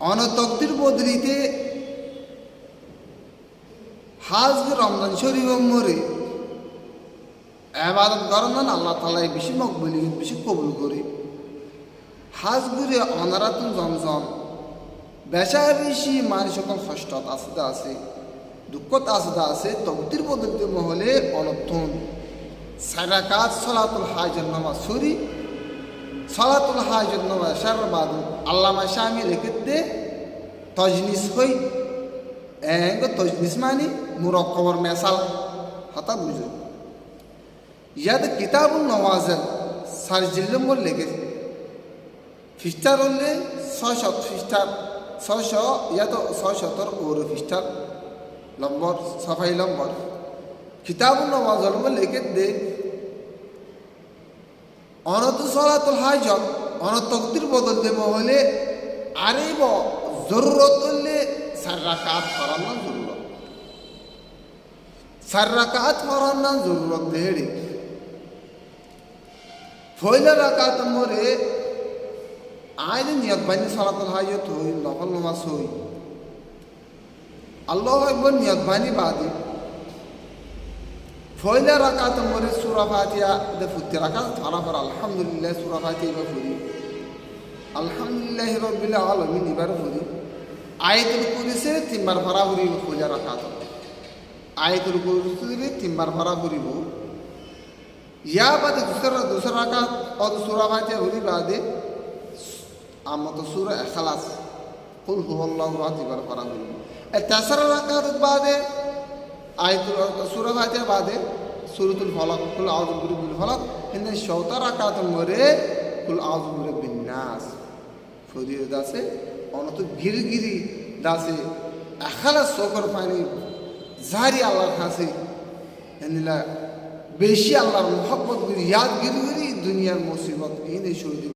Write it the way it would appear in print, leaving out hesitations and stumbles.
অনতক্তির বদলিতে হাজ রমজান শরীফ মরে আবাদত করেন না আল্লাহ তালাই বেশি মকবুলি বেশি কবুল করে হাজ ঘুরে অনারাতুন জমজম বেশা বেশি মানুষ সকল কষ্টত আসতে আছে দুঃখত আসতে আছে তক্তির বদলিতে মহলে অনথন সারাকাত সলাতুল হাজের নামাজ সরি সলাতুল হাজের নামাজ সার বাদ আল্লামা শামি লিখিতে তজনিস হই তজনিস মানে মুরক্কবর মেসাল হতা বুঝো ইয়াদ কিতাবুল নওয়াজেল সার জিল্লম্বর লেগে খ্রিস্টার হলে 600 খ্রিস্টার 600 ইয়াদ 670 ওর খ্রিস্টার নম্বর সফাই নম্বর কিতাবুল নওয়াজেল লেগে দে অনত সলাতুল হাজত অনতক্তির বদলতে মহলে আরে জরুরত হলে 4 রাকাত ফরানা জরুরত 4 রাকাত ফরানা জরুরত দেড়ি পয়লা রাকাত মরে আইলে নিয়ত বানি সলাতুল হাজত হই নফল নামাজ হই আল্লাহু আকবার নিয়ত বানি বাদে পয়লা রাকাত মরে সূরা ফাতিহা দে ফুতে রাকাত ধরা পর আলহামদুলিল্লাহ সূরা ফাতিহা বা ফুরি আলহামদুলিল্লাহি রাব্বিল আলামিন ইবার ফুরি আয়াতুল কুরসি তিনবার পড়া ফুরি পয়লা রাকাত আয়াতুল কুরসি তিনবার পড়া ফুরিব ইয়া বাদে दूसरा রাকাত और সূরা ফাতিহা ফুরি বাদে আমত সূরা ইখলাস কুল হুয়াল্লাহু আহাদ ইবার পড়া ফুরিব এই তেসরা রাকাত বাদে আয়াতুল সূরা ফাতিহা বাদে সূরাতুল ফালাক কুল আউযু বিরাব্বিল ফালাক হিন্দে 70 রাকাত মরে কুল আউযু বিরাব্বিন নাস ফরিয়ে দাসে অনত গিরগিরি দাসে ইখলাস সকর পানি জারি আল্লাহর কাছে এনিলা বেশি আল্লাহর মুহাব্বত গিরি ইয়াদ গিরি দুনিয়ার মুসিবত ইনে শুরু